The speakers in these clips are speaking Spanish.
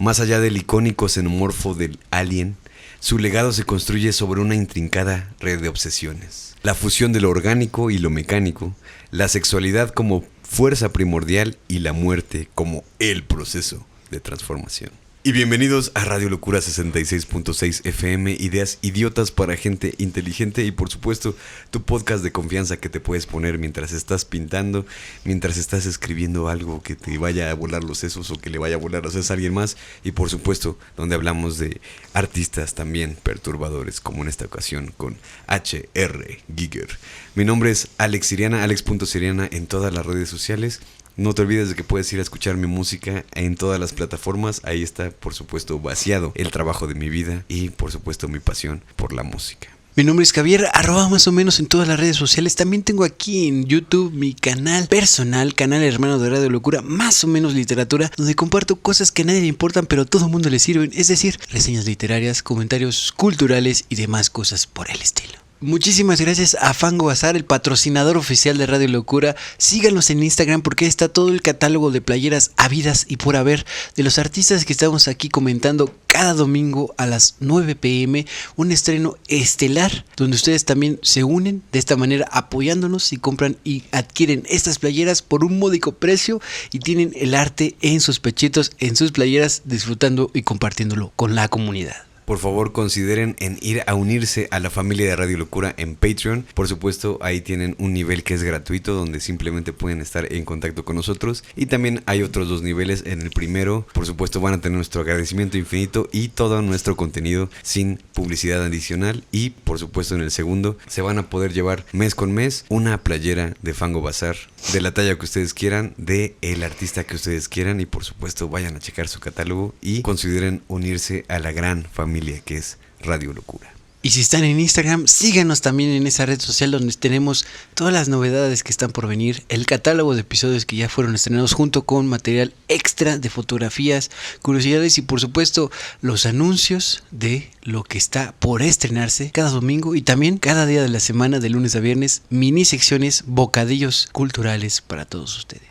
Más allá del icónico xenomorfo del Alien, su legado se construye sobre una intrincada red de obsesiones. La fusión de lo orgánico y lo mecánico, la sexualidad como fuerza primordial y la muerte como el proceso de transformación. Y bienvenidos a Radio Locura 66.6 FM, ideas idiotas para gente inteligente y por supuesto tu podcast de confianza que te puedes poner mientras estás pintando, mientras estás escribiendo algo que te vaya a volar los sesos o que le vaya a volar los sesos a alguien más y por supuesto donde hablamos de artistas también perturbadores como en esta ocasión con H.R. Giger. Mi nombre es Alex Siriana, alex.siriana en todas las redes sociales. No te olvides de que puedes ir a escuchar mi música en todas las plataformas. Ahí está, por supuesto, vaciado el trabajo de mi vida y, por supuesto, mi pasión por la música. Mi nombre es Javier, @ más o menos en todas las redes sociales. También tengo aquí en YouTube mi canal personal, canal hermano de Radio Locura, más o menos literatura, donde comparto cosas que a nadie le importan, pero a todo el mundo le sirven. Es decir, reseñas literarias, comentarios culturales y demás cosas por el estilo. Muchísimas gracias a Fango Bazar, el patrocinador oficial de Radio Locura. Síganos en Instagram porque ahí está todo el catálogo de playeras habidas y por haber de los artistas que estamos aquí comentando cada domingo a las 9 p.m. Un estreno estelar donde ustedes también se unen de esta manera apoyándonos y compran y adquieren estas playeras por un módico precio y tienen el arte en sus pechitos, en sus playeras, disfrutando y compartiéndolo con la comunidad. Por favor, consideren en ir a unirse a la familia de Radio Locura en Patreon. Por supuesto, ahí tienen un nivel que es gratuito, donde simplemente pueden estar en contacto con nosotros. Y también hay otros 2 niveles. En el primero, por supuesto, van a tener nuestro agradecimiento infinito y todo nuestro contenido sin publicidad adicional. Y, por supuesto, en el segundo, se van a poder llevar mes con mes una playera de Fango Bazar, de la talla que ustedes quieran, de el artista que ustedes quieran. Y, por supuesto, vayan a checar su catálogo y consideren unirse a la gran familia que es Radio Locura. Y si están en Instagram, síganos también en esa red social donde tenemos todas las novedades que están por venir, el catálogo de episodios que ya fueron estrenados junto con material extra de fotografías, curiosidades y por supuesto los anuncios de lo que está por estrenarse cada domingo y también cada día de la semana de lunes a viernes, mini secciones, bocadillos culturales para todos ustedes.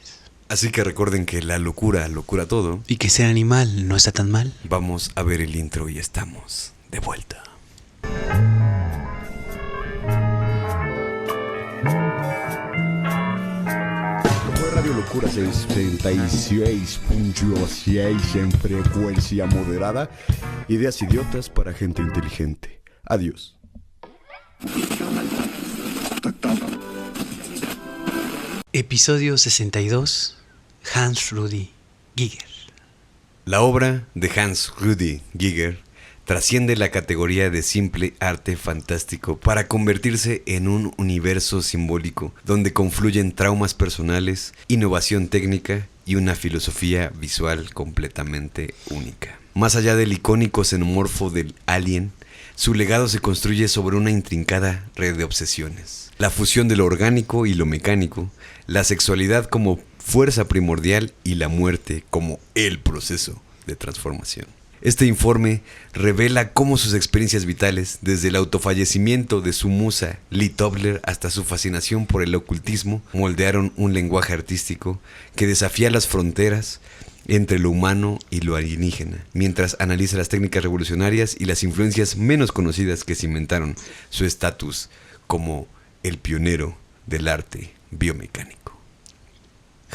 Así que recuerden que la locura todo. Y que ser animal no está tan mal. Vamos a ver el intro y estamos de vuelta. Radio Locura 66.6 en frecuencia moderada. Ideas idiotas para gente inteligente. Adiós. Episodio 62. Hans Rudi Giger. La obra de Hans Rudi Giger trasciende la categoría de simple arte fantástico para convertirse en un universo simbólico donde confluyen traumas personales, innovación técnica y una filosofía visual completamente única. Más allá del icónico xenomorfo del Alien, su legado se construye sobre una intrincada red de obsesiones. La fusión de lo orgánico y lo mecánico, la sexualidad como fuerza primordial y la muerte como el proceso de transformación. Este informe revela cómo sus experiencias vitales, desde el autofallecimiento de su musa Lee Tobler hasta su fascinación por el ocultismo, moldearon un lenguaje artístico que desafía las fronteras entre lo humano y lo alienígena, mientras analiza las técnicas revolucionarias y las influencias menos conocidas que cimentaron su estatus como el pionero del arte biomecánico.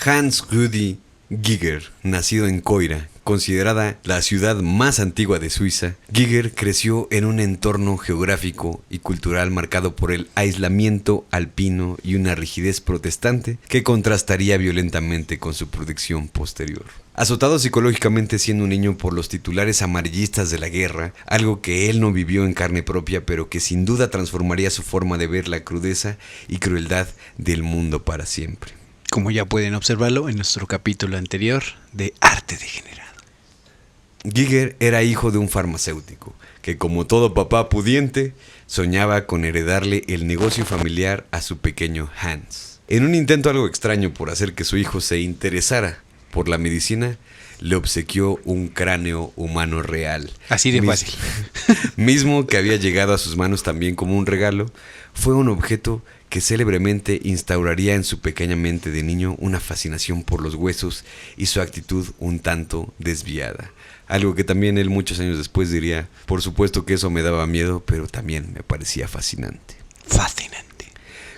Hans Rudi Giger, nacido en Coira, considerada la ciudad más antigua de Suiza, Giger creció en un entorno geográfico y cultural marcado por el aislamiento alpino y una rigidez protestante que contrastaría violentamente con su proyección posterior. Azotado psicológicamente siendo un niño por los titulares amarillistas de la guerra, algo que él no vivió en carne propia, pero que sin duda transformaría su forma de ver la crudeza y crueldad del mundo para siempre. Como ya pueden observarlo en nuestro capítulo anterior de Arte Degenerado. Giger era hijo de un farmacéutico, que como todo papá pudiente, soñaba con heredarle el negocio familiar a su pequeño Hans. En un intento algo extraño por hacer que su hijo se interesara por la medicina, le obsequió un cráneo humano real. Así de fácil. Mismo que había llegado a sus manos también como un regalo, fue un objeto que célebremente instauraría en su pequeña mente de niño una fascinación por los huesos y su actitud un tanto desviada. Algo que también él muchos años después diría, por supuesto que eso me daba miedo, pero también me parecía fascinante. Fascinante.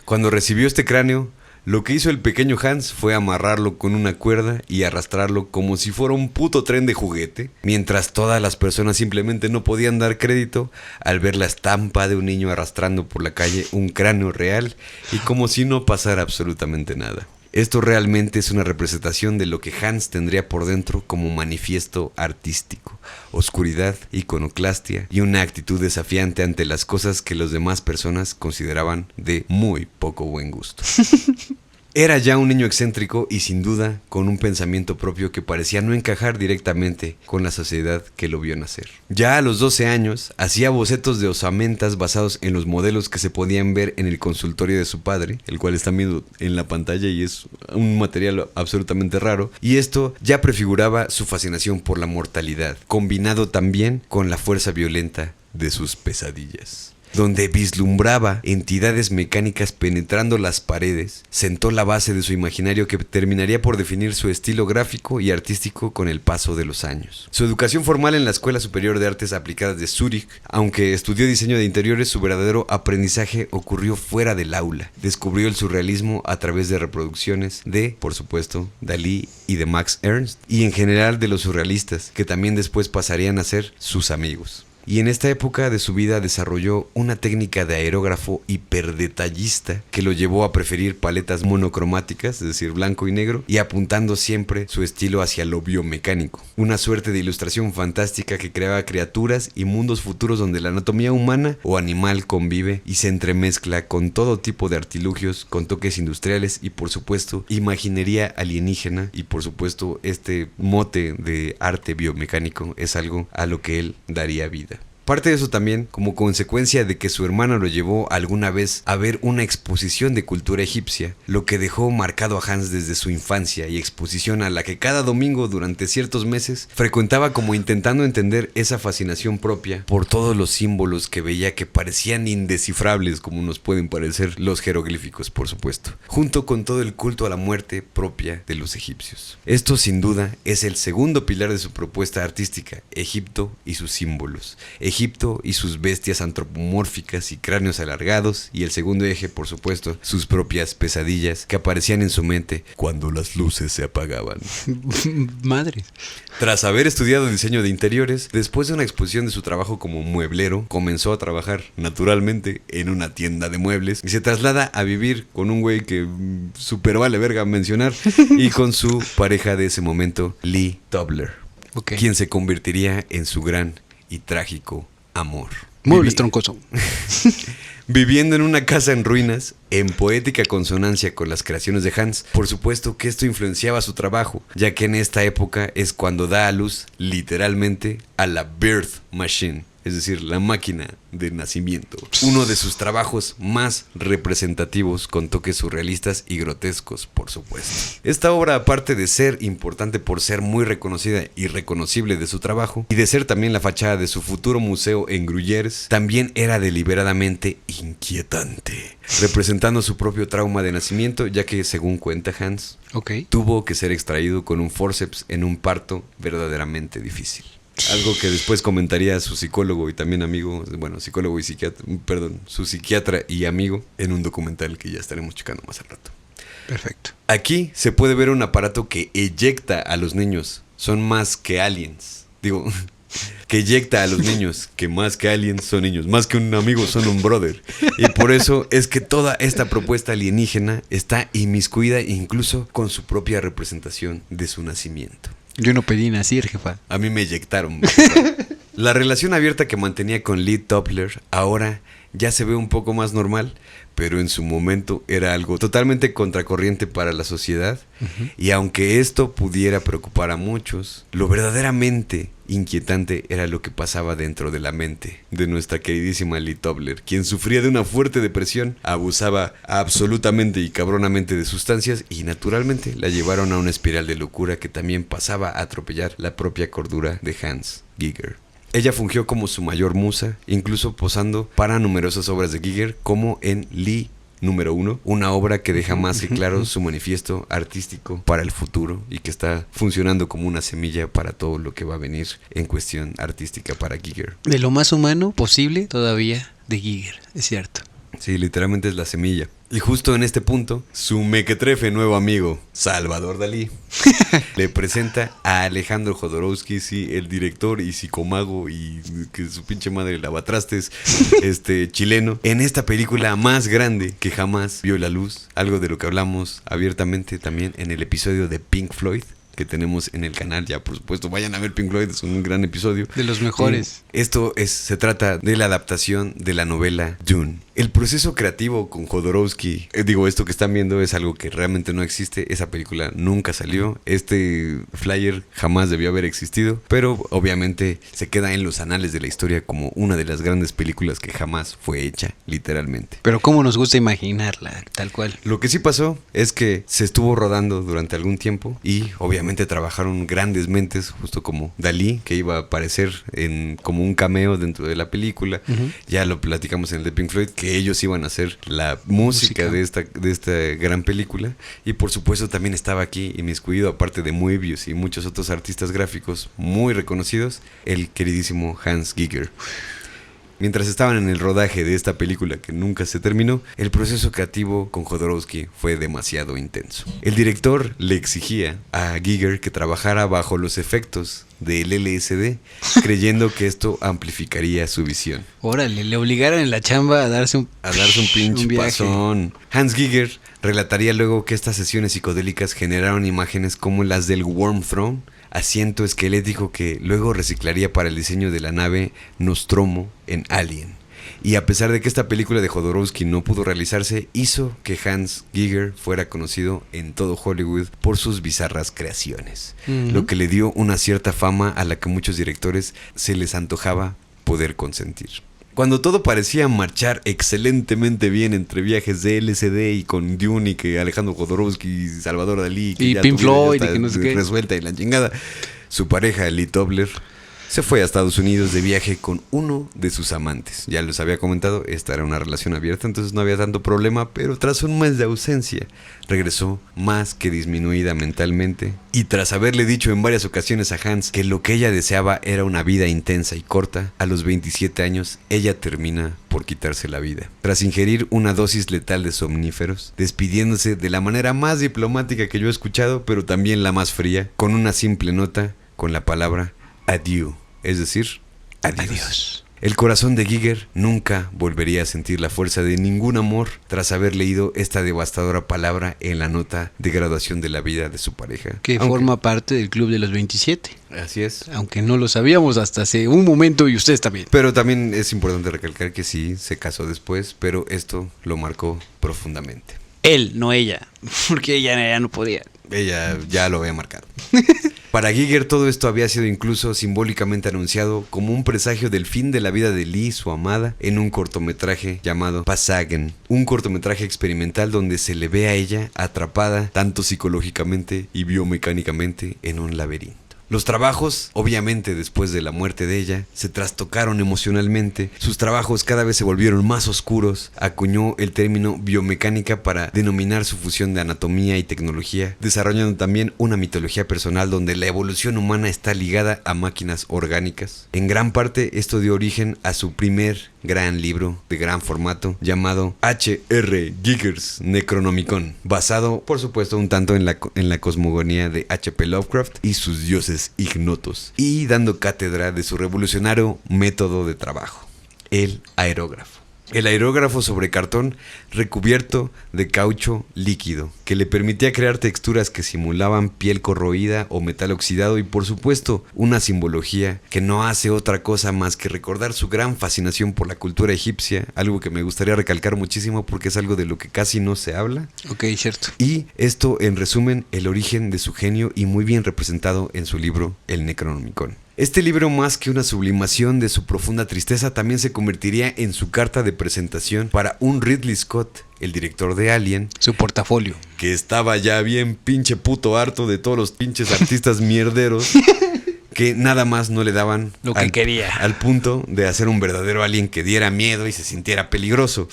Cuando recibió este cráneo, lo que hizo el pequeño Hans fue amarrarlo con una cuerda y arrastrarlo como si fuera un puto tren de juguete, mientras todas las personas simplemente no podían dar crédito al ver la estampa de un niño arrastrando por la calle un cráneo real y como si no pasara absolutamente nada. Esto realmente es una representación de lo que Hans tendría por dentro como manifiesto artístico, oscuridad, iconoclastia y una actitud desafiante ante las cosas que las demás personas consideraban de muy poco buen gusto. Era ya un niño excéntrico y sin duda con un pensamiento propio que parecía no encajar directamente con la sociedad que lo vio nacer. Ya a los 12 años hacía bocetos de osamentas basados en los modelos que se podían ver en el consultorio de su padre, el cual están viendo en la pantalla y es un material absolutamente raro, y esto ya prefiguraba su fascinación por la mortalidad, combinado también con la fuerza violenta de sus pesadillas. Donde vislumbraba entidades mecánicas penetrando las paredes, sentó la base de su imaginario que terminaría por definir su estilo gráfico y artístico con el paso de los años. Su educación formal en la Escuela Superior de Artes Aplicadas de Zúrich, aunque estudió diseño de interiores, su verdadero aprendizaje ocurrió fuera del aula. Descubrió el surrealismo a través de reproducciones de, por supuesto, Dalí y de Max Ernst, y en general de los surrealistas, que también después pasarían a ser sus amigos. Y en esta época de su vida desarrolló una técnica de aerógrafo hiperdetallista que lo llevó a preferir paletas monocromáticas, es decir, blanco y negro, y apuntando siempre su estilo hacia lo biomecánico. Una suerte de ilustración fantástica que creaba criaturas y mundos futuros donde la anatomía humana o animal convive y se entremezcla con todo tipo de artilugios, con toques industriales y por supuesto imaginería alienígena, y por supuesto este mote de arte biomecánico es algo a lo que él daría vida. Parte de eso también como consecuencia de que su hermano lo llevó alguna vez a ver una exposición de cultura egipcia, lo que dejó marcado a Hans desde su infancia, y exposición a la que cada domingo durante ciertos meses frecuentaba como intentando entender esa fascinación propia por todos los símbolos que veía que parecían indescifrables, como nos pueden parecer los jeroglíficos, por supuesto, junto con todo el culto a la muerte propia de los egipcios. Esto sin duda es el segundo pilar de su propuesta artística: Egipto y sus símbolos. Egipto y sus bestias antropomórficas y cráneos alargados, y el segundo eje, por supuesto, sus propias pesadillas que aparecían en su mente cuando las luces se apagaban. Madre. Tras haber estudiado diseño de interiores, después de una exposición de su trabajo como mueblero, comenzó a trabajar, naturalmente, en una tienda de muebles y se traslada a vivir con un güey que súper vale verga mencionar, y con su pareja de ese momento, Lee Tobler, quien se convertiría en su gran y trágico amor. Muebles troncoso. Viviendo en una casa en ruinas, en poética consonancia con las creaciones de Hans. Por supuesto que esto influenciaba su trabajo, ya que en esta época es cuando da a luz, literalmente, a la Birth Machine, es decir, la máquina de nacimiento. Uno de sus trabajos más representativos, con toques surrealistas y grotescos, por supuesto. Esta obra, aparte de ser importante por ser muy reconocida y reconocible de su trabajo, y de ser también la fachada de su futuro museo en Gruyères, también era deliberadamente inquietante, representando su propio trauma de nacimiento, ya que, según cuenta Hans, tuvo que ser extraído con un forceps en un parto verdaderamente difícil. Algo que después comentaría su psicólogo y también amigo, bueno, psicólogo y psiquiatra, perdón, su psiquiatra y amigo, en un documental que ya estaremos checando más al rato. Perfecto. Aquí se puede ver un aparato que eyecta a los niños. Son más que aliens. Digo, que eyecta a los niños, que más que aliens son niños. Más que un amigo son un brother. Y por eso es que toda esta propuesta alienígena está inmiscuida incluso con su propia representación de su nacimiento. Yo no pedí nacer, jefa. A mí me eyectaron. La relación abierta que mantenía con Lee Tobler ahora ya se ve un poco más normal, pero en su momento era algo totalmente contracorriente para la sociedad. Y aunque esto pudiera preocupar a muchos, lo verdaderamente inquietante era lo que pasaba dentro de la mente de nuestra queridísima Lee Tobler, quien sufría de una fuerte depresión, abusaba absolutamente y cabronamente de sustancias, y naturalmente la llevaron a una espiral de locura que también pasaba a atropellar la propia cordura de Hans Giger. Ella fungió como su mayor musa, incluso posando para numerosas obras de Giger, como en Lee número 1, una obra que deja más que claro su manifiesto artístico para el futuro y que está funcionando como una semilla para todo lo que va a venir en cuestión artística para Giger. De lo más humano posible todavía de Giger, es cierto. Sí, literalmente es la semilla. Y justo en este punto, su mequetrefe nuevo amigo, Salvador Dalí, le presenta a Alejandro Jodorowsky, sí, el director y psicomago y que su pinche madre lavatrastes, chileno, en esta película más grande que jamás vio la luz. Algo de lo que hablamos abiertamente también en el episodio de Pink Floyd que tenemos en el canal. Ya, por supuesto, vayan a ver Pink Floyd, es un gran episodio. De los mejores. Se trata de la adaptación de la novela Dune. El proceso creativo con Jodorowsky, esto que están viendo es algo que realmente no existe. Esa película nunca salió. Este flyer jamás debió haber existido, pero obviamente se queda en los anales de la historia como una de las grandes películas que jamás fue hecha, literalmente. Pero cómo nos gusta imaginarla, tal cual. Lo que sí pasó es que se estuvo rodando durante algún tiempo y obviamente trabajaron grandes mentes, justo como Dalí, que iba a aparecer como un cameo dentro de la película. Uh-huh. Ya lo platicamos en el de Pink Floyd, que ellos iban a hacer la música de esta gran película. Y por supuesto también estaba aquí inmiscuido, aparte de Moebius y muchos otros artistas gráficos muy reconocidos, el queridísimo Hans Giger. Mientras estaban en el rodaje de esta película que nunca se terminó, el proceso creativo con Jodorowsky fue demasiado intenso. El director le exigía a Giger que trabajara bajo los efectos del LSD, creyendo que esto amplificaría su visión. Órale, le obligaron en la chamba a darse un pinche pasón. Hans Giger relataría luego que estas sesiones psicodélicas generaron imágenes como las del Worm Throne, asiento esquelético que luego reciclaría para el diseño de la nave Nostromo en Alien. Y a pesar de que esta película de Jodorowsky no pudo realizarse, hizo que Hans Giger fuera conocido en todo Hollywood por sus bizarras creaciones, lo que le dio una cierta fama a la que muchos directores se les antojaba poder consentir. Cuando todo parecía marchar excelentemente bien entre viajes de LSD y con Dune y que Alejandro Jodorowsky y Salvador Dalí y Pink Floyd y que no sé qué resuelta y la chingada, su pareja Lee Tobler se fue a Estados Unidos de viaje con uno de sus amantes. Ya les había comentado, esta era una relación abierta, entonces no había tanto problema, pero tras un mes de ausencia, regresó más que disminuida mentalmente. Y tras haberle dicho en varias ocasiones a Hans que lo que ella deseaba era una vida intensa y corta, a los 27 años, ella termina por quitarse la vida. Tras ingerir una dosis letal de somníferos, despidiéndose de la manera más diplomática que yo he escuchado, pero también la más fría, con una simple nota, con la palabra adieu, es decir, adiós. El corazón de Giger nunca volvería a sentir la fuerza de ningún amor tras haber leído esta devastadora palabra en la nota de graduación de la vida de su pareja. Que forma parte del Club de los 27. Así es. Aunque no lo sabíamos hasta hace un momento y ustedes también. Pero también es importante recalcar que sí, se casó después, pero esto lo marcó profundamente. Él, no ella, porque ella ya no podía. Ella ya lo había marcado. Para Giger todo esto había sido incluso simbólicamente anunciado como un presagio del fin de la vida de Lee, su amada, en un cortometraje llamado Passagen, un cortometraje experimental donde se le ve a ella atrapada tanto psicológicamente y biomecánicamente en un laberinto. Los trabajos, obviamente después de la muerte de ella, se trastocaron emocionalmente. Sus trabajos cada vez se volvieron más oscuros. Acuñó el término biomecánica para denominar su fusión de anatomía y tecnología, desarrollando también una mitología personal donde la evolución humana está ligada a máquinas orgánicas. En gran parte esto dio origen a su primer gran libro de gran formato llamado H.R. Giger's Necronomicon, basado por supuesto un tanto en la cosmogonía de H.P. Lovecraft y sus dioses ignotos, y dando cátedra de su revolucionario método de trabajo, el aerógrafo. El aerógrafo sobre cartón recubierto de caucho líquido, que le permitía crear texturas que simulaban piel corroída o metal oxidado y por supuesto una simbología que no hace otra cosa más que recordar su gran fascinación por la cultura egipcia, algo que me gustaría recalcar muchísimo porque es algo de lo que casi no se habla. Ok, cierto. Y esto en resumen el origen de su genio y muy bien representado en su libro El Necronomicon. Este libro, más que una sublimación de su profunda tristeza, también se convertiría en su carta de presentación para un Ridley Scott, el director de Alien. Su portafolio. Que estaba ya bien pinche puto harto de todos los pinches artistas mierderos que nada más no le daban lo que quería. Al punto de hacer un verdadero Alien que diera miedo y se sintiera peligroso.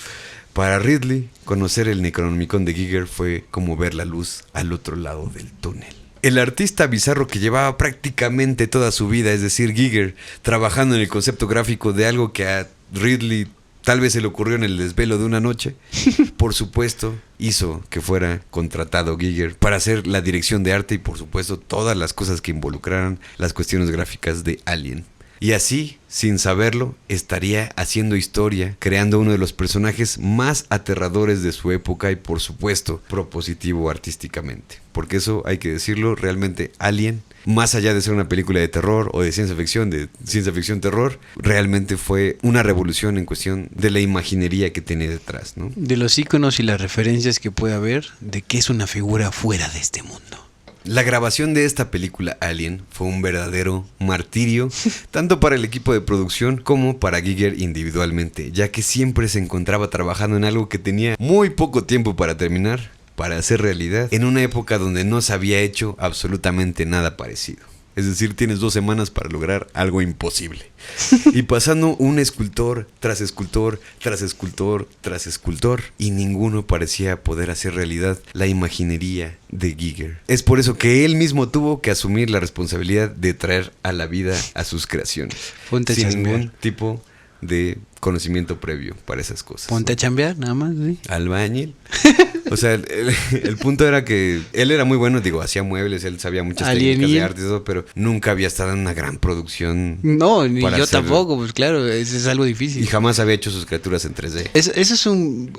Para Ridley, conocer el Necronomicon de Giger fue como ver la luz al otro lado del túnel. El artista bizarro que llevaba prácticamente toda su vida, es decir, Giger, trabajando en el concepto gráfico de algo que a Ridley tal vez se le ocurrió en el desvelo de una noche, por supuesto, hizo que fuera contratado Giger para hacer la dirección de arte y por supuesto todas las cosas que involucraran las cuestiones gráficas de Alien. Y así, sin saberlo, estaría haciendo historia, creando uno de los personajes más aterradores de su época y por supuesto propositivo artísticamente. Porque eso hay que decirlo, realmente Alien, más allá de ser una película de terror o de ciencia ficción terror, realmente fue una revolución en cuestión de la imaginería que tenía detrás, ¿no? De los íconos y las referencias que puede haber de que es una figura fuera de este mundo. La grabación de esta película Alien fue un verdadero martirio, tanto para el equipo de producción como para Giger individualmente, ya que siempre se encontraba trabajando en algo que tenía muy poco tiempo para terminar, para hacer realidad, en una época donde no se había hecho absolutamente nada parecido. Es decir, tienes 2 semanas para lograr algo imposible. Y pasando un escultor tras escultor, tras escultor, tras escultor, y ninguno parecía poder hacer realidad la imaginería de Giger. Es por eso que él mismo tuvo que asumir la responsabilidad de traer a la vida a sus creaciones. Ponte a sin chambear. ningún tipo de conocimiento previo para esas cosas. Ponte a chambear, nada más, ¿sí? Albañil. O sea, el punto era que él era muy bueno, digo, hacía muebles, él sabía muchas técnicas de arte y todo, pero nunca había estado en una gran producción. No, ni para yo hacer- tampoco, pues claro, eso es algo difícil. Y jamás había hecho sus criaturas en 3D. Eso es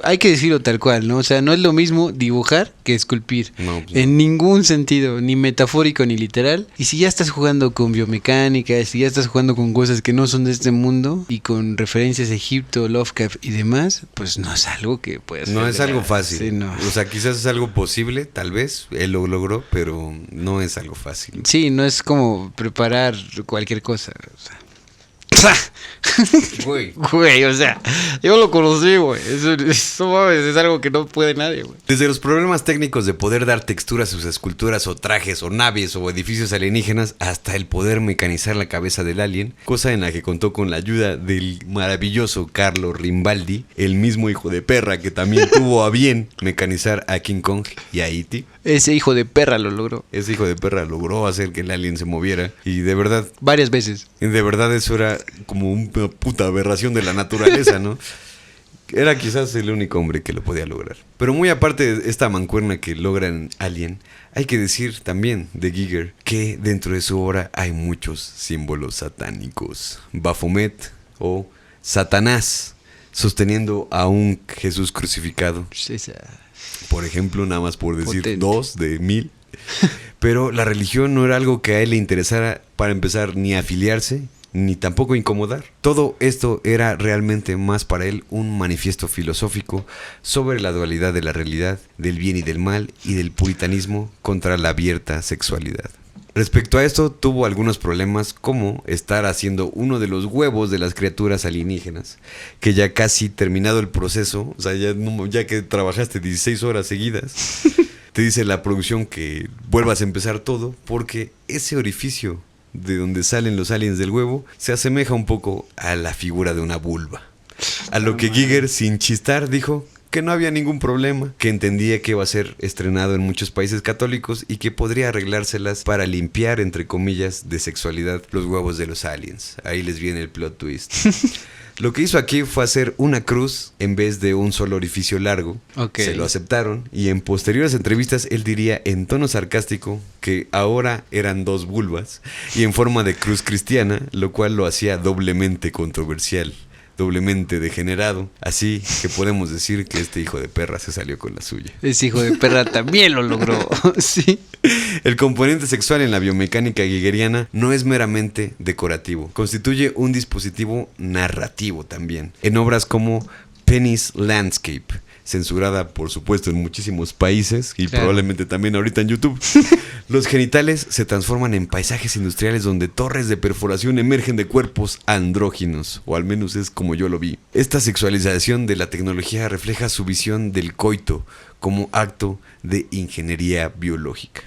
hay que decirlo tal cual, ¿no? O sea, no es lo mismo dibujar que esculpir. No, pues En ningún sentido, ni metafórico ni literal. Y si ya estás jugando con biomecánica, si ya estás jugando con cosas que no son de este mundo y con referencias a Egipto, Lovecraft y demás, pues no es algo que puedas hacer. No es de algo la- fácil. Sí, no. O sea, quizás es algo posible, tal vez, él lo logró, pero no es algo fácil. Sí, no es como preparar cualquier cosa. O sea. Güey. Güey, o sea, yo lo conocí, güey. Eso mames, es algo que no puede nadie, güey. Desde los problemas técnicos de poder dar textura a sus esculturas o trajes o naves o edificios alienígenas hasta el poder mecanizar la cabeza del alien, cosa en la que contó con la ayuda del maravilloso Carlo Rimbaldi, el mismo hijo de perra que también tuvo a bien mecanizar a King Kong y a E.T. Ese hijo de perra lo logró Ese hijo de perra logró hacer que el alien se moviera y de verdad varias veces. eso era como una puta aberración de la naturaleza, ¿no? Era quizás el único hombre que lo podía lograr. Pero muy aparte de esta mancuerna que logran Alien, hay que decir también de Giger que dentro de su obra hay muchos símbolos satánicos. Baphomet o Satanás sosteniendo a un Jesús crucificado. Por ejemplo, nada más por decir Potente. 2 de 1000. Pero la religión no era algo que a él le interesara para empezar ni afiliarse, ni tampoco incomodar. Todo esto era realmente más para él un manifiesto filosófico sobre la dualidad de la realidad, del bien y del mal y del puritanismo contra la abierta sexualidad. Respecto a esto, tuvo algunos problemas como estar haciendo uno de los huevos de las criaturas alienígenas, que ya casi terminado el proceso, o sea, ya que trabajaste 16 horas seguidas, te dice la producción que vuelvas a empezar todo, porque ese orificio de donde salen los aliens del huevo se asemeja un poco a la figura de una vulva. A lo que Giger, sin chistar, dijo que no había ningún problema, que entendía que iba a ser estrenado en muchos países católicos y que podría arreglárselas para limpiar, entre comillas, de sexualidad los huevos de los aliens. Ahí les viene el plot twist. Lo que hizo aquí fue hacer una cruz en vez de un solo orificio largo. Ok. Se lo aceptaron y en posteriores entrevistas él diría en tono sarcástico que ahora eran 2 vulvas y en forma de cruz cristiana, lo cual lo hacía doblemente controversial, doblemente degenerado. Así que podemos decir que este hijo de perra se salió con la suya. Ese hijo de perra también lo logró. Sí. El componente sexual en la biomecánica gigeriana no es meramente decorativo, constituye un dispositivo narrativo también. En obras como Penny's Landscape, censurada por supuesto en muchísimos países y claro, probablemente también ahorita en YouTube, los genitales se transforman en paisajes industriales donde torres de perforación emergen de cuerpos andróginos, o al menos es como yo lo vi. Esta sexualización de la tecnología refleja su visión del coito como acto de ingeniería biológica.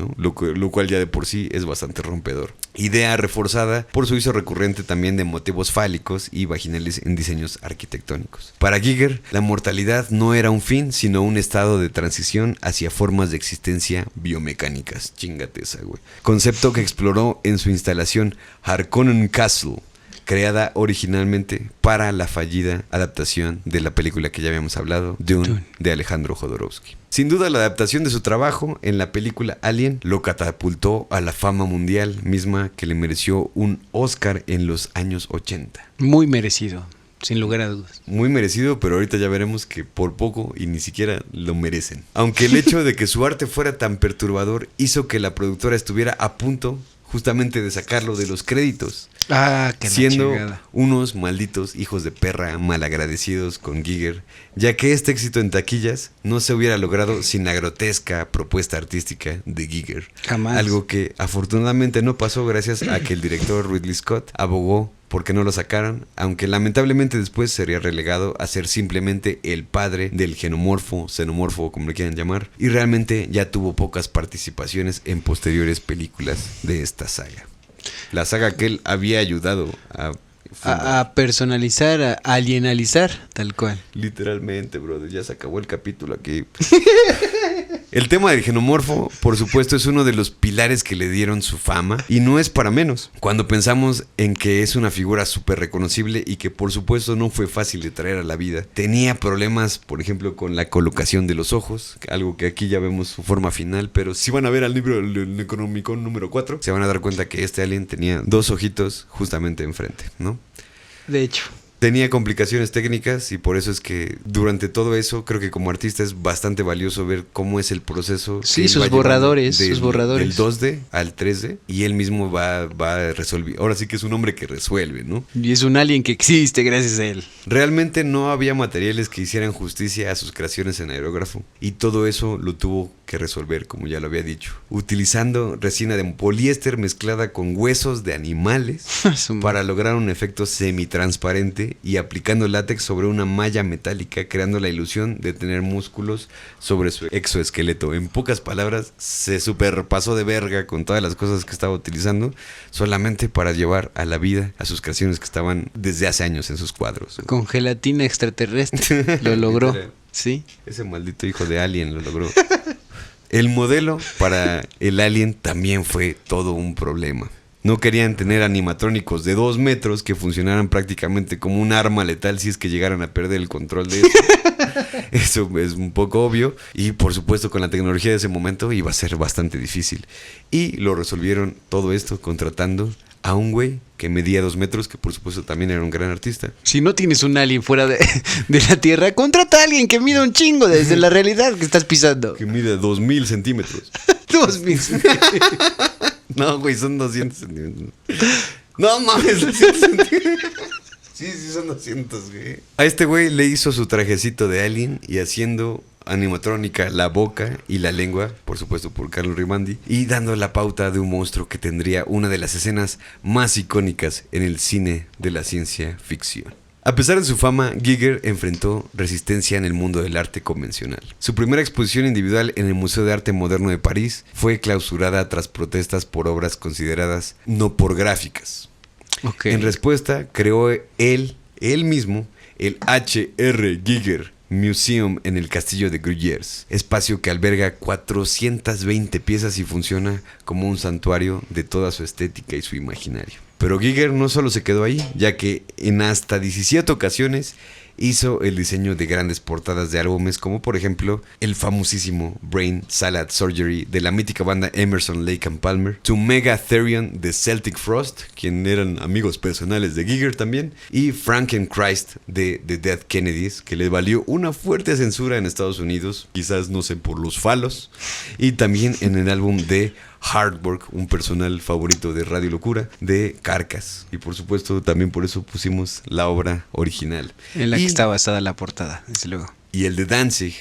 ¿no? Lo cual ya de por sí es bastante rompedor. Idea reforzada por su uso recurrente también de motivos fálicos y vaginales en diseños arquitectónicos. Para Giger, la mortalidad no era un fin, sino un estado de transición hacia formas de existencia biomecánicas. Chíngate esa, güey. Concepto que exploró en su instalación Harkonnen Castle, creada originalmente para la fallida adaptación de la película que ya habíamos hablado, Dune, de Alejandro Jodorowsky. Sin duda, la adaptación de su trabajo en la película Alien lo catapultó a la fama mundial, misma que le mereció un Oscar en los años 80. Muy merecido, sin lugar a dudas. Muy merecido, pero ahorita ya veremos que por poco y ni siquiera lo merecen. Aunque el hecho de que su arte fuera tan perturbador hizo que la productora estuviera a punto justamente de sacarlo de los créditos. Siendo unos malditos hijos de perra malagradecidos con Giger, ya que este éxito en taquillas no se hubiera logrado sin la grotesca propuesta artística de Giger. Jamás. Algo que afortunadamente no pasó gracias a que el director Ridley Scott abogó porque no lo sacaron, aunque lamentablemente después sería relegado a ser simplemente el padre del xenomorfo, como le quieran llamar, y realmente ya tuvo pocas participaciones en posteriores películas de esta saga. La saga que él había ayudado a personalizar, a alienalizar, tal cual. Literalmente, brother, ya se acabó el capítulo aquí. El tema del xenomorfo, por supuesto, es uno de los pilares que le dieron su fama, y no es para menos. Cuando pensamos en que es una figura súper reconocible y que por supuesto no fue fácil de traer a la vida, tenía problemas, por ejemplo, con la colocación de los ojos, algo que aquí ya vemos su forma final, pero si van a ver al libro del Necronomicon número 4, se van a dar cuenta que este alien tenía dos ojitos justamente enfrente, ¿no? De hecho. Tenía complicaciones técnicas y por eso es que durante todo eso creo que como artista es bastante valioso ver cómo es el proceso. Sí, sus borradores, del 2D al 3D, y él mismo va a resolver. Ahora sí que es un hombre que resuelve, ¿no? Y es un alien que existe gracias a él. Realmente no había materiales que hicieran justicia a sus creaciones en aerógrafo, y todo eso lo tuvo que resolver, como ya lo había dicho, utilizando resina de poliéster mezclada con huesos de animales para lograr un efecto semitransparente, y aplicando látex sobre una malla metálica, creando la ilusión de tener músculos sobre su exoesqueleto. En pocas palabras, se superpasó de verga con todas las cosas que estaba utilizando, solamente para llevar a la vida a sus creaciones que estaban desde hace años en sus cuadros. Con gelatina extraterrestre lo logró. Sí. Ese maldito hijo de Alien lo logró. El modelo para el Alien también fue todo un problema. No querían tener animatrónicos de 2 metros que funcionaran prácticamente como un arma letal si es que llegaran a perder el control de eso. Eso es un poco obvio. Y por supuesto con la tecnología de ese momento iba a ser bastante difícil. Y lo resolvieron todo esto contratando a un güey que medía 2 metros, que por supuesto también era un gran artista. Si no tienes un alien fuera de la Tierra, contrata a alguien que mida un chingo desde la realidad que estás pisando. Que mide 2000 centímetros. 2000 No, güey, son 200 centímetros. No mames, 200 centímetros. Sí, son 200, güey. A este güey le hizo su trajecito de alien y haciendo animatrónica la boca y la lengua, por supuesto por Carlo Rimandi, y dando la pauta de un monstruo que tendría una de las escenas más icónicas en el cine de la ciencia ficción. A pesar de su fama, Giger enfrentó resistencia en el mundo del arte convencional. Su primera exposición individual en el Museo de Arte Moderno de París fue clausurada tras protestas por obras consideradas no pornográficas. Okay. En respuesta, creó él mismo el H.R. Giger Museum en el castillo de Gruyères, espacio que alberga 420 piezas y funciona como un santuario de toda su estética y su imaginario. Pero Giger no solo se quedó ahí, ya que en hasta 17 ocasiones hizo el diseño de grandes portadas de álbumes, como por ejemplo el famosísimo Brain Salad Surgery de la mítica banda Emerson, Lake and Palmer, To Mega Therion de Celtic Frost, quien eran amigos personales de Giger también, y Frankenchrist de The Dead Kennedys, que le valió una fuerte censura en Estados Unidos, quizás no sé por los falos, y también en el álbum de Hardwork, un personal favorito de Radio Locura, de Carcass. Y por supuesto también por eso pusimos la obra original. En la que está basada la portada, desde luego. Y el de Danzig,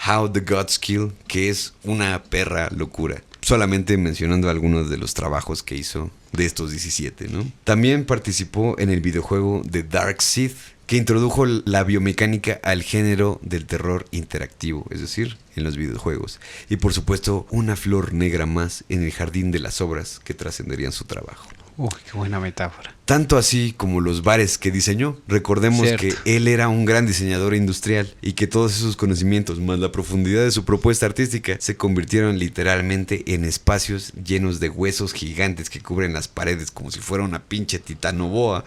How the Gods Kill, que es una perra locura. Solamente mencionando algunos de los trabajos que hizo de estos 17, ¿no? También participó en el videojuego The Dark Sith, que introdujo la biomecánica al género del terror interactivo, es decir, en los videojuegos. Y por supuesto, una flor negra más en el jardín de las obras que trascenderían su trabajo. Uy, qué buena metáfora. Tanto así como los bares que diseñó. Recordemos Cierto. que él era un gran diseñador industrial y que todos esos conocimientos, más la profundidad de su propuesta artística, se convirtieron literalmente en espacios llenos de huesos gigantes que cubren las paredes como si fuera una pinche titanoboa.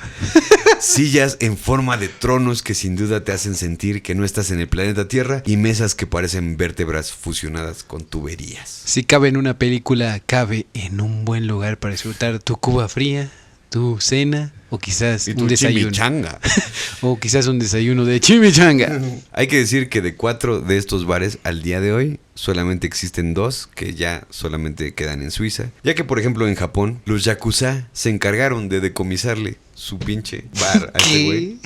Sillas en forma de tronos que sin duda te hacen sentir que no estás en el planeta Tierra y mesas que parecen vértebras fusionadas con tuberías. Si cabe en una película, cabe en un buen lugar para disfrutar tu cuba fría, tu cena o quizás Y tu un desayuno. chimichanga. O quizás un desayuno de chimichanga. Hay que decir que de 4 de estos bares al día de hoy solamente existen 2 que ya solamente quedan en Suiza, ya que por ejemplo en Japón los yakuza se encargaron de decomisarle su pinche bar a este ¿Qué? güey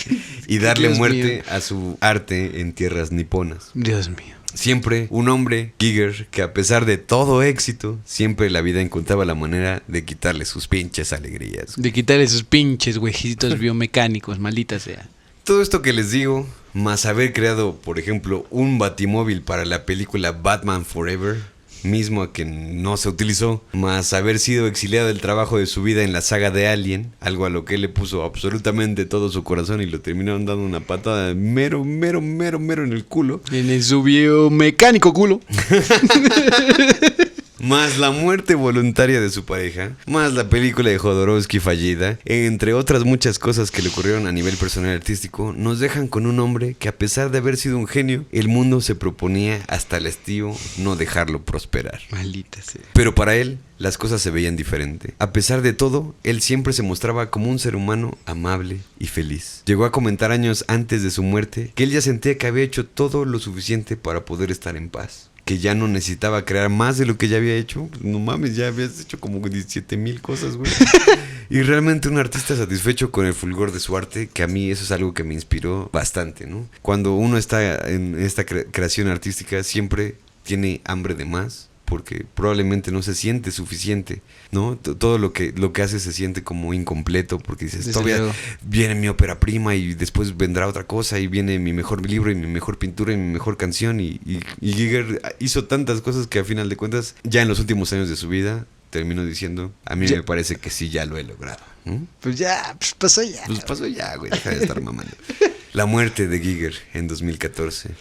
y darle Dios muerte mío. a su arte en tierras niponas. Dios mío. Siempre un hombre, Giger, que a pesar de todo éxito, siempre la vida encontraba la manera de quitarle sus pinches alegrías. De quitar esos pinches huejitos biomecánicos, maldita sea. Todo esto que les digo, más haber creado, por ejemplo, un batimóvil para la película Batman Forever, mismo que no se utilizó, más haber sido exiliado del trabajo de su vida en la saga de Alien, algo a lo que él le puso absolutamente todo su corazón y lo terminaron dando una patada mero en el culo. En el su biomecánico culo. Más la muerte voluntaria de su pareja, más la película de Jodorowsky fallida, entre otras muchas cosas que le ocurrieron a nivel personal y artístico, nos dejan con un hombre que a pesar de haber sido un genio, el mundo se proponía hasta el hastío no dejarlo prosperar. Maldita sea. Pero para él, las cosas se veían diferente. A pesar de todo, él siempre se mostraba como un ser humano amable y feliz. Llegó a comentar años antes de su muerte que él ya sentía que había hecho todo lo suficiente para poder estar en paz. Que ya no necesitaba crear más de lo que ya había hecho. Pues no mames, ya habías hecho como 17,000 cosas, güey. Y realmente un artista satisfecho con el fulgor de su arte, que a mí eso es algo que me inspiró bastante, ¿no? Cuando uno está en esta creación artística, siempre tiene hambre de más, porque probablemente no se siente suficiente, ¿no? Todo lo que hace se siente como incompleto, porque dices, Desde todavía luego. viene mi ópera prima y después vendrá otra cosa y viene mi mejor libro y mi mejor pintura y mi mejor canción y Giger hizo tantas cosas que a final de cuentas, ya en los últimos años de su vida, terminó diciendo, a mí Ya. me parece que sí, ya lo he logrado. ¿no? Pues ya, pues pasó ya. Pues pasó ya, güey, deja de estar mamando. La muerte de Giger en 2014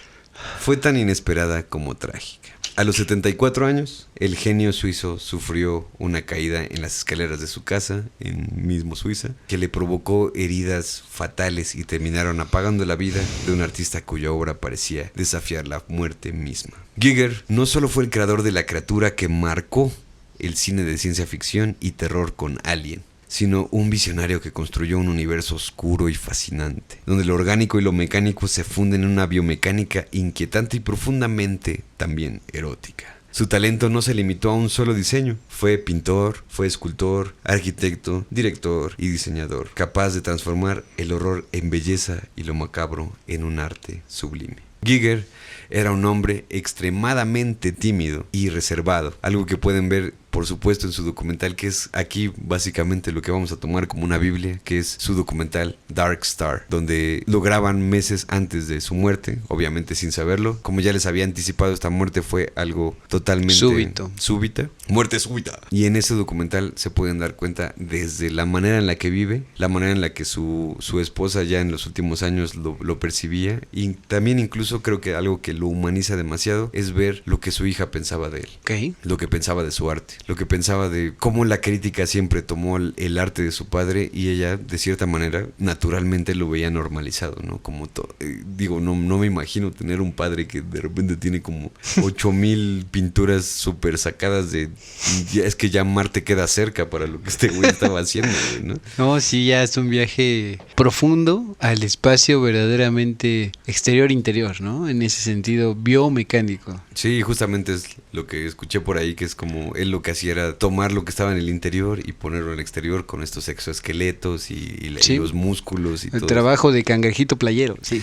fue tan inesperada como trágica. A los 74 años, el genio suizo sufrió una caída en las escaleras de su casa, en mismo Suiza, que le provocó heridas fatales y terminaron apagando la vida de un artista cuya obra parecía desafiar la muerte misma. Giger no solo fue el creador de la criatura que marcó el cine de ciencia ficción y terror con Alien, sino un visionario que construyó un universo oscuro y fascinante, donde lo orgánico y lo mecánico se funden en una biomecánica inquietante y profundamente también erótica. Su talento no se limitó a un solo diseño, fue pintor, fue escultor, arquitecto, director y diseñador, capaz de transformar el horror en belleza y lo macabro en un arte sublime. Giger era un hombre extremadamente tímido y reservado, algo que pueden ver por supuesto en su documental, que es aquí básicamente lo que vamos a tomar como una biblia, que es su documental Dark Star, donde lo graban meses antes de su muerte, obviamente sin saberlo. Como ya les había anticipado, esta muerte fue algo totalmente súbita, muerte súbita. Y en ese documental se pueden dar cuenta desde la manera en la que vive, la manera en la que su esposa ya en los últimos años lo percibía, y también incluso creo que algo que lo humaniza demasiado es ver lo que su hija pensaba de él, Okay. lo que pensaba de su arte, lo que pensaba de cómo la crítica siempre tomó el arte de su padre y ella de cierta manera naturalmente lo veía normalizado, ¿no? Como digo, no me imagino tener un padre que de repente tiene como 8,000 pinturas súper sacadas de es que ya Marte queda cerca para lo que este güey estaba haciendo, güey, ¿no? No, sí, ya es un viaje profundo al espacio verdaderamente exterior-interior, ¿no? En ese sentido biomecánico. Sí, justamente es lo que escuché por ahí, que es como él lo que hacía era tomar lo que estaba en el interior y ponerlo en el exterior con estos exoesqueletos y Sí. los músculos y El todo. trabajo de cangrejito playero, sí.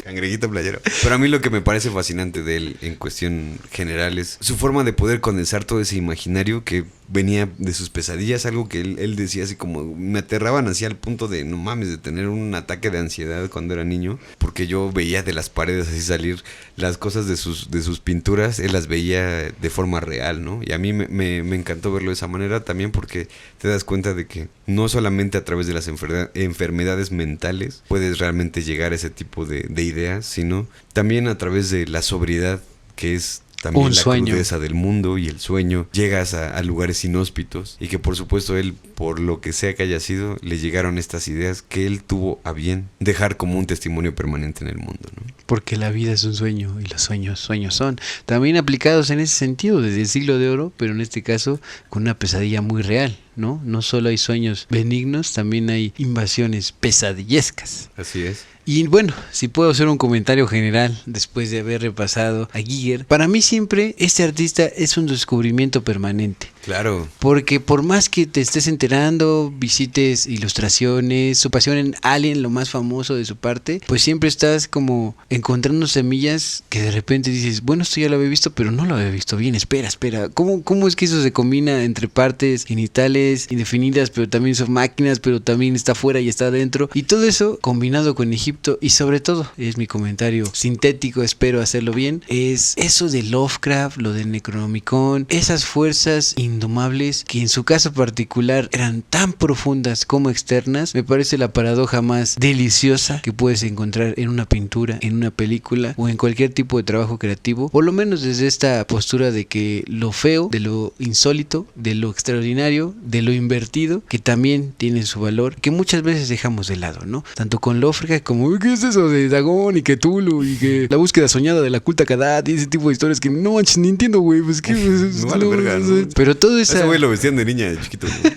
Cangrejito playero. Pero a mí lo que me parece fascinante de él en cuestión general es su forma de poder condensar todo ese imaginario que venía de sus pesadillas, algo que él decía así como, me aterraban así al punto de, no mames, de tener un ataque de ansiedad cuando era niño, porque yo veía de las paredes así salir las cosas de sus pinturas, él las veía de forma real, ¿no? Y a mí me encantó verlo de esa manera también porque te das cuenta de que no solamente a través de las enfermedades mentales puedes realmente llegar a ese tipo de ideas, sino también a través de la sobriedad, que es también Un la sueño. crudeza del mundo y el sueño. Llegas a lugares inhóspitos y que por supuesto él, por lo que sea que haya sido, le llegaron estas ideas que él tuvo a bien dejar como un testimonio permanente en el mundo, ¿no? Porque la vida es un sueño y los sueños son. También aplicados en ese sentido desde el siglo de oro, pero en este caso con una pesadilla muy real, ¿no? No solo hay sueños benignos, también hay invasiones pesadillescas. Así es. Y bueno, si puedo hacer un comentario general después de haber repasado a Giger, para mí siempre este artista es un descubrimiento permanente. Claro. Porque por más que te estés enterando, visites ilustraciones, su pasión en Alien, lo más famoso de su parte, pues siempre estás como encontrando semillas que de repente dices, bueno, esto ya lo había visto, pero no lo había visto bien, espera. ¿Cómo es que eso se combina entre partes genitales indefinidas, pero también son máquinas, pero también está afuera y está adentro? Y todo eso combinado con Egipto y sobre todo, es mi comentario sintético, espero hacerlo bien, es eso de Lovecraft, lo del Necronomicon, esas fuerzas indomables que en su caso particular eran tan profundas como externas. Me parece la paradoja más deliciosa que puedes encontrar en una pintura, en una película o en cualquier tipo de trabajo creativo, por lo menos desde esta postura de que lo feo, de lo insólito, de lo extraordinario, de lo invertido, que también tiene su valor, que muchas veces dejamos de lado, ¿no? Tanto con Lovecraft como ¿qué es eso de Dagón y que Cthulhu y que la búsqueda soñada de la culta Kadat y ese tipo de historias que no manches, ni entiendo, güey, pues que No vale verga, ¿no? pero todo eso. Ese güey lo vestían de niña de chiquito, güey.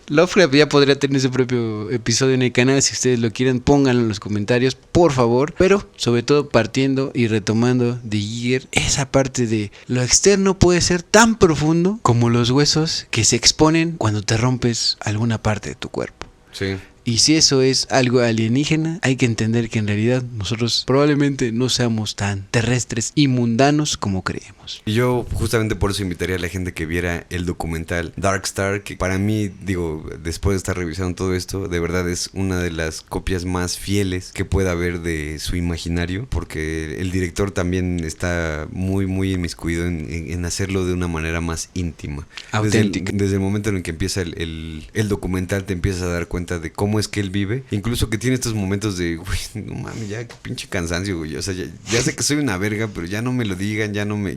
Lovecraft ya podría tener su propio episodio en el canal. Si ustedes lo quieren, pónganlo en los comentarios, por favor. Pero sobre todo partiendo y retomando de Giger, esa parte de lo externo puede ser tan profundo como los huesos que se exponen cuando te rompes alguna parte de tu cuerpo. Sí. Y si eso es algo alienígena, hay que entender que en realidad nosotros probablemente no seamos tan terrestres y mundanos como creemos. Y yo justamente por eso invitaría a la gente que viera el documental Dark Star, que para mí, digo, después de estar revisando todo esto, de verdad es una de las copias más fieles que pueda haber de su imaginario, porque el director también está muy inmiscuido en hacerlo de una manera más íntima. Auténtica. Desde el momento en el que empieza el documental te empiezas a dar cuenta de cómo es que él vive, incluso que tiene estos momentos de, güey, no mames, ya qué pinche cansancio, güey, o sea, ya sé que soy una verga, pero ya no me lo digan, ya no me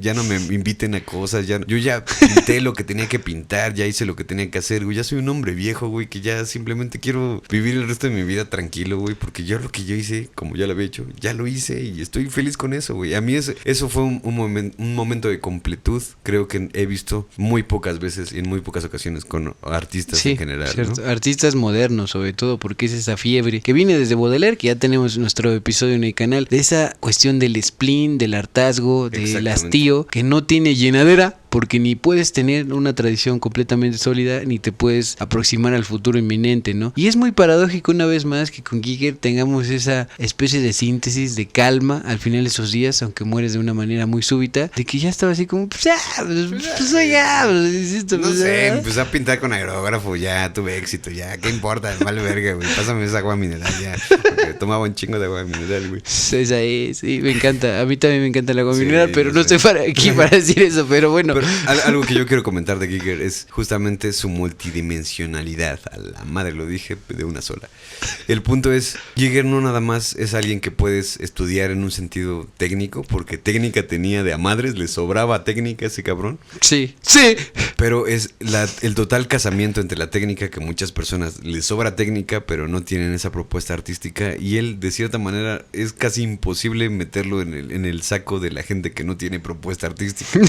inviten a cosas, yo ya pinté lo que tenía que pintar, ya hice lo que tenía que hacer, güey, ya soy un hombre viejo, güey, que ya simplemente quiero vivir el resto de mi vida tranquilo, güey, porque yo lo que yo hice, como ya lo había hecho, ya lo hice y estoy feliz con eso, güey. A mí eso fue un momento de completud, creo que he visto muy pocas veces y en muy pocas ocasiones con artistas en general, cierto. ¿no? Artistas modernos, sobre todo, porque es esa fiebre que viene desde Baudelaire, que ya tenemos nuestro episodio en el canal, de esa cuestión del spleen, del hartazgo, del hastío, que no tiene llenadera, porque ni puedes tener una tradición completamente sólida, ni te puedes aproximar al futuro inminente, ¿no? Y es muy paradójico una vez más que con Giger tengamos esa especie de síntesis, de calma al final de esos días, aunque mueres de una manera muy súbita, de que ya estaba así como, pues ya, no sé, empecé a pintar con aerógrafo, ya tuve éxito, ya, ¿qué importa? Vale verga, güey, pásame esa agua mineral, ya, porque tomaba un chingo de agua mineral, güey. Esa es, sí, me encanta, a mí también me encanta el agua Sí, mineral, pero no sé. estoy aquí para decir eso, pero bueno. Pero algo que yo quiero comentar de Giger es justamente su multidimensionalidad. A la madre lo dije de una sola. El punto es, Giger no nada más es alguien que puedes estudiar en un sentido técnico, porque técnica tenía de a madres, le sobraba técnica a ese cabrón. Sí. Pero es el total casamiento entre la técnica, que muchas personas les sobra técnica, pero no tienen esa propuesta artística, y él de cierta manera es casi imposible meterlo en el saco de la gente que no tiene propuesta artística.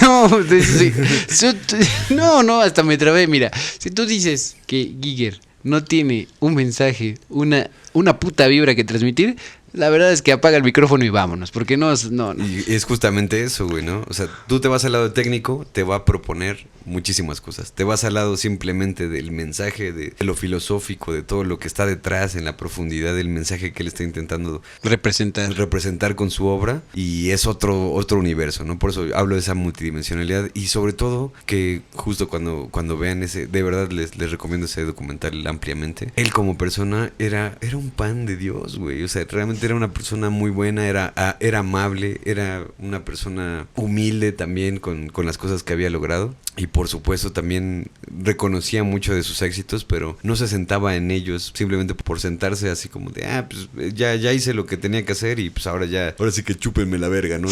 No, hasta me trabé. Mira, si tú dices que Giger no tiene un mensaje, una puta vibra que transmitir, La verdad es que apaga el micrófono y vámonos, porque no. Y es justamente eso, güey, ¿no? O sea, tú te vas al lado técnico, te va a proponer muchísimas cosas. Te vas al lado simplemente del mensaje, de lo filosófico, de todo lo que está detrás, en la profundidad del mensaje que él está intentando representar con su obra. Y es otro universo, ¿no? Por eso hablo de esa multidimensionalidad. Y sobre todo, que justo cuando vean ese, de verdad les recomiendo ese documental ampliamente. Él como persona era un pan de Dios, güey. O sea, realmente era una persona muy buena, era amable, era una persona humilde también con las cosas que había logrado. Y por supuesto también reconocía mucho de sus éxitos, pero no se sentaba en ellos simplemente por sentarse así como de, pues ya hice lo que tenía que hacer y pues ahora sí que chúpenme la verga, ¿no?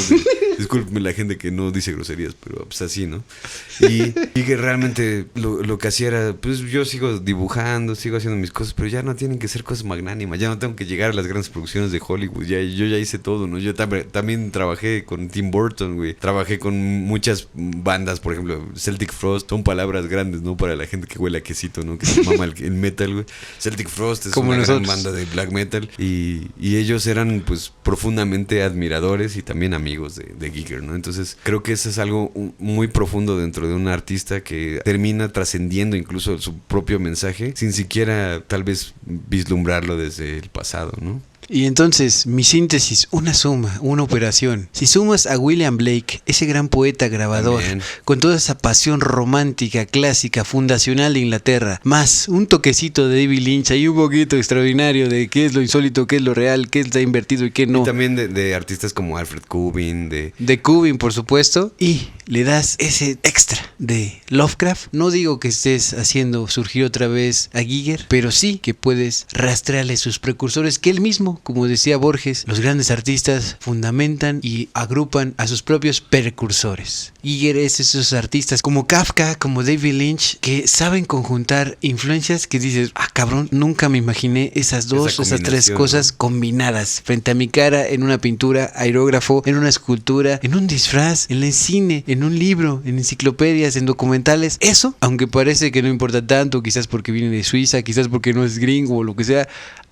Discúlpenme la gente que no dice groserías, pero pues así, ¿no? Y que realmente lo que hacía era, pues yo sigo dibujando, sigo haciendo mis cosas, pero ya no tienen que ser cosas magnánimas, ya no tengo que llegar a las grandes producciones de Hollywood, yo ya hice todo, ¿no? Yo también trabajé con Tim Burton, güey, trabajé con muchas bandas, por ejemplo, Celtic Frost, son palabras grandes, ¿no? Para la gente que huele a quesito, ¿no? Que se mama el metal, güey. Celtic Frost es como una gran banda de black metal y ellos eran, pues, profundamente admiradores y también amigos de Giger, ¿no? Entonces, creo que eso es algo muy profundo dentro de un artista que termina trascendiendo incluso su propio mensaje sin siquiera, tal vez, vislumbrarlo desde el pasado, ¿no? Y entonces, mi síntesis, una suma, una operación. Si sumas a William Blake, ese gran poeta grabador, También, con toda esa pasión romántica, clásica, fundacional de Inglaterra, más un toquecito de David Lynch, ahí un poquito extraordinario de qué es lo insólito, qué es lo real, qué está invertido y qué no. Y también de artistas como Alfred Kubin, de Kubin, por supuesto, y le das ese extra de Lovecraft. No digo que estés haciendo surgir otra vez a Giger, pero sí que puedes rastrearle sus precursores, que él mismo, como decía Borges, los grandes artistas fundamentan y agrupan a sus propios precursores. Giger es esos artistas como Kafka, como David Lynch, que saben conjuntar influencias que dices, cabrón, nunca me imaginé esas tres cosas combinadas frente a mi cara, en una pintura, aerógrafo, en una escultura, en un disfraz, en el cine, en un libro, en enciclopedias, en documentales. Eso, aunque parece que no importa tanto, quizás porque viene de Suiza, quizás porque no es gringo o lo que sea,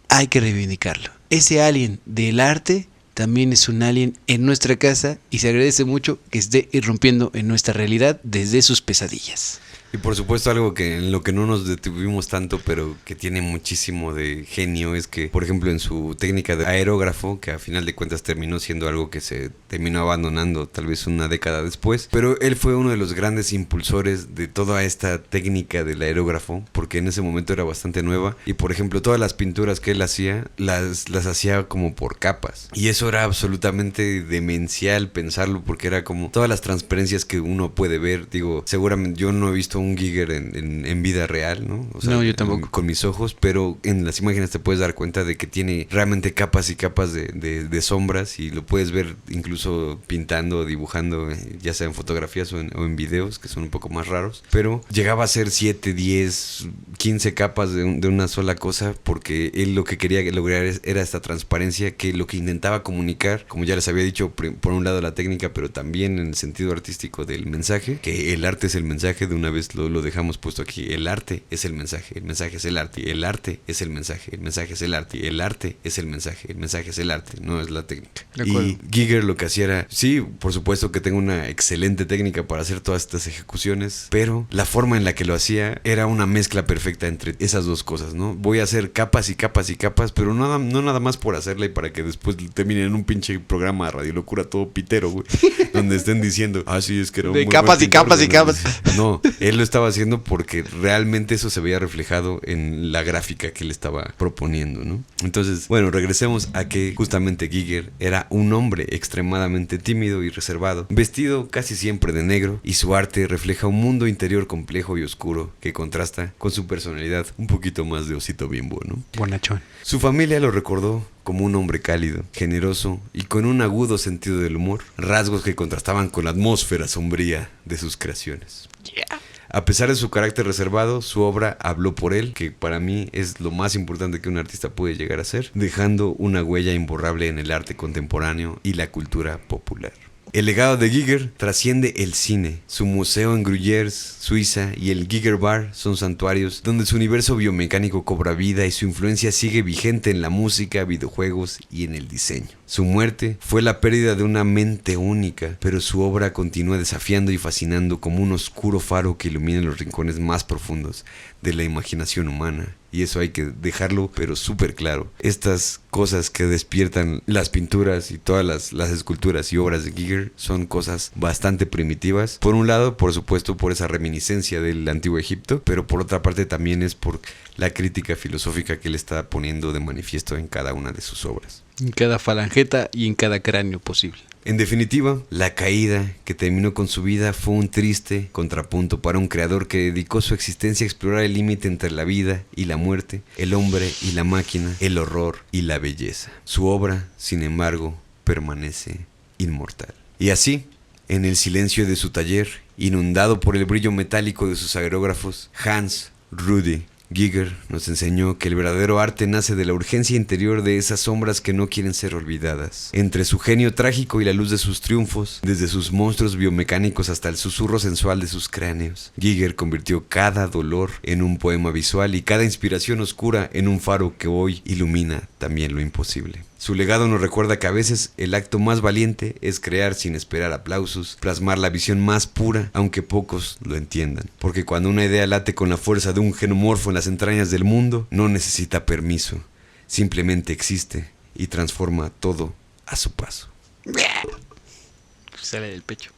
hay que reivindicarlo. Ese alien del arte también es un alien en nuestra casa y se agradece mucho que esté irrumpiendo en nuestra realidad desde sus pesadillas. Y por supuesto algo que en lo que no nos detuvimos tanto, pero que tiene muchísimo de genio, es que, por ejemplo, en su técnica de aerógrafo, que a final de cuentas terminó siendo algo que se terminó abandonando tal vez una década después, pero él fue uno de los grandes impulsores de toda esta técnica del aerógrafo, porque en ese momento era bastante nueva, y por ejemplo todas las pinturas que él hacía, las hacía como por capas, y eso era absolutamente demencial pensarlo, porque era como todas las transparencias que uno puede ver. Digo, seguramente yo no he visto un Giger en vida real, ¿no? O sea, no, yo tampoco. Con mis ojos, pero en las imágenes te puedes dar cuenta de que tiene realmente capas y capas de sombras, y lo puedes ver incluso pintando o dibujando, ya sea en fotografías o en videos, que son un poco más raros, pero llegaba a ser 7, 10, 15 capas de una sola cosa, porque él lo que quería lograr era esta transparencia, que lo que intentaba comunicar, como ya les había dicho, por un lado la técnica, pero también en el sentido artístico del mensaje, que el arte es el mensaje. De una vez lo dejamos puesto aquí: el arte es el mensaje es el arte, el arte es el mensaje es el arte, el arte es el mensaje es el arte, no es la técnica. Y Giger lo que hacía era, sí, por supuesto que tengo una excelente técnica para hacer todas estas ejecuciones, pero la forma en la que lo hacía era una mezcla perfecta entre esas dos cosas, ¿no? Voy a hacer capas y capas y capas, pero no nada más por hacerla y para que después termine en un pinche programa de Radio Locura todo pitero, güey, donde estén diciendo, sí, es que era de capas y capas y capas. No, él lo estaba haciendo porque realmente eso se veía reflejado en la gráfica que él estaba proponiendo, ¿no? Entonces, bueno, regresemos a que justamente Giger era un hombre extremadamente tímido y reservado, vestido casi siempre de negro, y su arte refleja un mundo interior complejo y oscuro que contrasta con su personalidad un poquito más de osito bimbo, ¿no? Bonachón. Su familia lo recordó como un hombre cálido, generoso y con un agudo sentido del humor, rasgos que contrastaban con la atmósfera sombría de sus creaciones. A pesar de su carácter reservado, su obra habló por él, que para mí es lo más importante que un artista puede llegar a ser, dejando una huella imborrable en el arte contemporáneo y la cultura popular. El legado de Giger trasciende el cine. Su museo en Gruyères, Suiza, y el Giger Bar son santuarios donde su universo biomecánico cobra vida y su influencia sigue vigente en la música, videojuegos y en el diseño. Su muerte fue la pérdida de una mente única, pero su obra continúa desafiando y fascinando como un oscuro faro que ilumina los rincones más profundos de la imaginación humana. Y eso hay que dejarlo pero súper claro. Estas cosas que despiertan las pinturas y todas las esculturas y obras de Giger son cosas bastante primitivas. Por un lado, por supuesto, por esa reminiscencia del antiguo Egipto, pero por otra parte también es por la crítica filosófica que él está poniendo de manifiesto en cada una de sus obras. En cada falangeta y en cada cráneo posible. En definitiva, la caída que terminó con su vida fue un triste contrapunto para un creador que dedicó su existencia a explorar el límite entre la vida y la muerte, el hombre y la máquina, el horror y la belleza. Su obra, sin embargo, permanece inmortal. Y así, en el silencio de su taller, inundado por el brillo metálico de sus aerógrafos, Hans Rudi Giger nos enseñó que el verdadero arte nace de la urgencia interior de esas sombras que no quieren ser olvidadas. Entre su genio trágico y la luz de sus triunfos, desde sus monstruos biomecánicos hasta el susurro sensual de sus cráneos, Giger convirtió cada dolor en un poema visual y cada inspiración oscura en un faro que hoy ilumina también lo imposible. Su legado nos recuerda que a veces el acto más valiente es crear sin esperar aplausos, plasmar la visión más pura, aunque pocos lo entiendan. Porque cuando una idea late con la fuerza de un genomorfo en las entrañas del mundo, no necesita permiso, simplemente existe y transforma todo a su paso. Sale del pecho.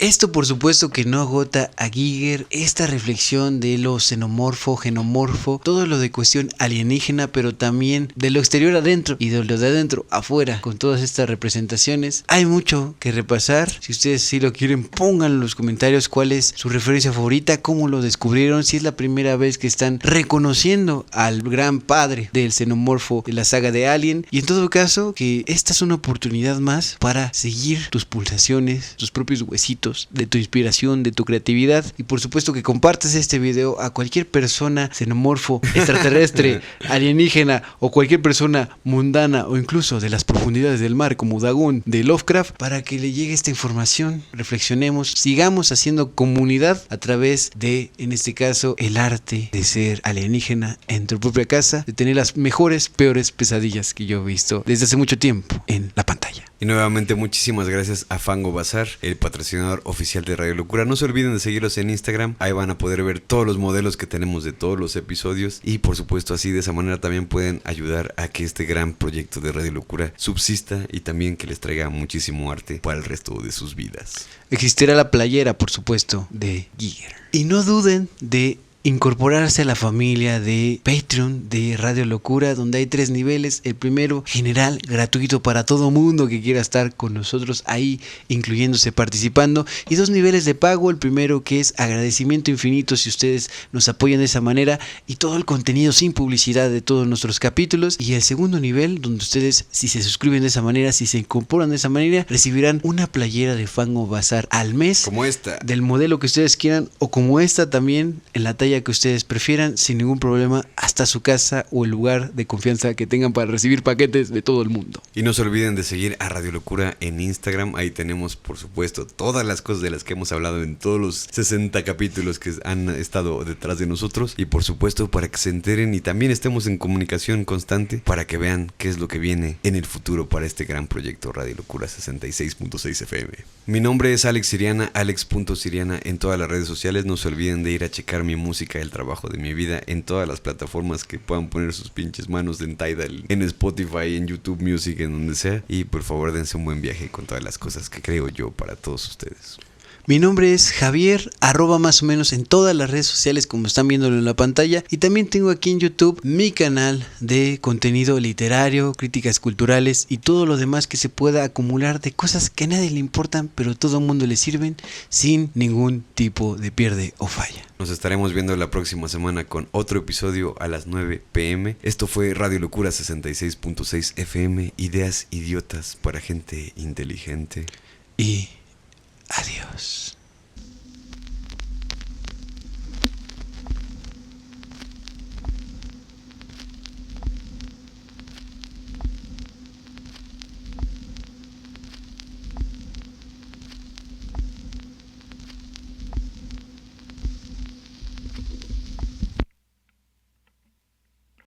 Esto por supuesto que no agota a Giger, esta reflexión de lo xenomorfo, genomorfo, todo lo de cuestión alienígena, pero también de lo exterior adentro y de lo de adentro afuera, con todas estas representaciones. Hay mucho que repasar, si ustedes sí lo quieren pónganlo en los comentarios cuál es su referencia favorita, cómo lo descubrieron, si es la primera vez que están reconociendo al gran padre del xenomorfo de la saga de Alien, y en todo caso que esta es una oportunidad más para seguir tus pulsaciones, tus propios huesitos, de tu inspiración, de tu creatividad, y por supuesto que compartas este video a cualquier persona xenomorfo, extraterrestre, alienígena o cualquier persona mundana o incluso de las profundidades del mar como Dagon de Lovecraft, para que le llegue esta información, reflexionemos, sigamos haciendo comunidad a través de, en este caso, el arte de ser alienígena en tu propia casa, de tener las mejores, peores pesadillas que yo he visto desde hace mucho tiempo en la pantalla. Y nuevamente muchísimas gracias a Fango Bazar, el patrocinador oficial de Radio Locura. No se olviden de seguirlos en Instagram, ahí van a poder ver todos los modelos que tenemos de todos los episodios y por supuesto así de esa manera también pueden ayudar a que este gran proyecto de Radio Locura subsista y también que les traiga muchísimo arte para el resto de sus vidas. Existirá la playera, por supuesto, de Giger. Y no duden de incorporarse a la familia de Patreon de Radio Locura, donde hay 3 niveles. El primero, general, gratuito para todo mundo que quiera estar con nosotros ahí, incluyéndose, participando. Y 2 niveles de pago. El primero, que es agradecimiento infinito si ustedes nos apoyan de esa manera, y todo el contenido sin publicidad de todos nuestros capítulos. Y el segundo nivel, donde ustedes, si se suscriben de esa manera, si se incorporan de esa manera, recibirán una playera de Fango Bazar al mes. Como esta. Del modelo que ustedes quieran, o como esta también, en la talla que ustedes prefieran, sin ningún problema, hasta su casa o el lugar de confianza que tengan para recibir paquetes de todo el mundo. Y no se olviden de seguir a Radio Locura en Instagram. Ahí tenemos, por supuesto, todas las cosas de las que hemos hablado en todos los 60 capítulos que han estado detrás de nosotros. Y por supuesto, para que se enteren y también estemos en comunicación constante para que vean qué es lo que viene en el futuro para este gran proyecto Radio Locura 66.6 FM. Mi nombre es Alex Siriana, alex.siriana en todas las redes sociales. No se olviden de ir a checar mi música, el trabajo de mi vida en todas las plataformas que puedan poner sus pinches manos, en Tidal, en Spotify, en YouTube Music, en donde sea. Y por favor dense un buen viaje con todas las cosas que creo yo para todos ustedes. Mi nombre es Javier, @ más o menos en todas las redes sociales como están viéndolo en la pantalla. Y también tengo aquí en YouTube mi canal de contenido literario, críticas culturales y todo lo demás que se pueda acumular de cosas que a nadie le importan, pero a todo el mundo le sirven sin ningún tipo de pierde o falla. Nos estaremos viendo la próxima semana con otro episodio a las 9 p.m. Esto fue Radio Locura 66.6 FM, ideas idiotas para gente inteligente. Y adiós.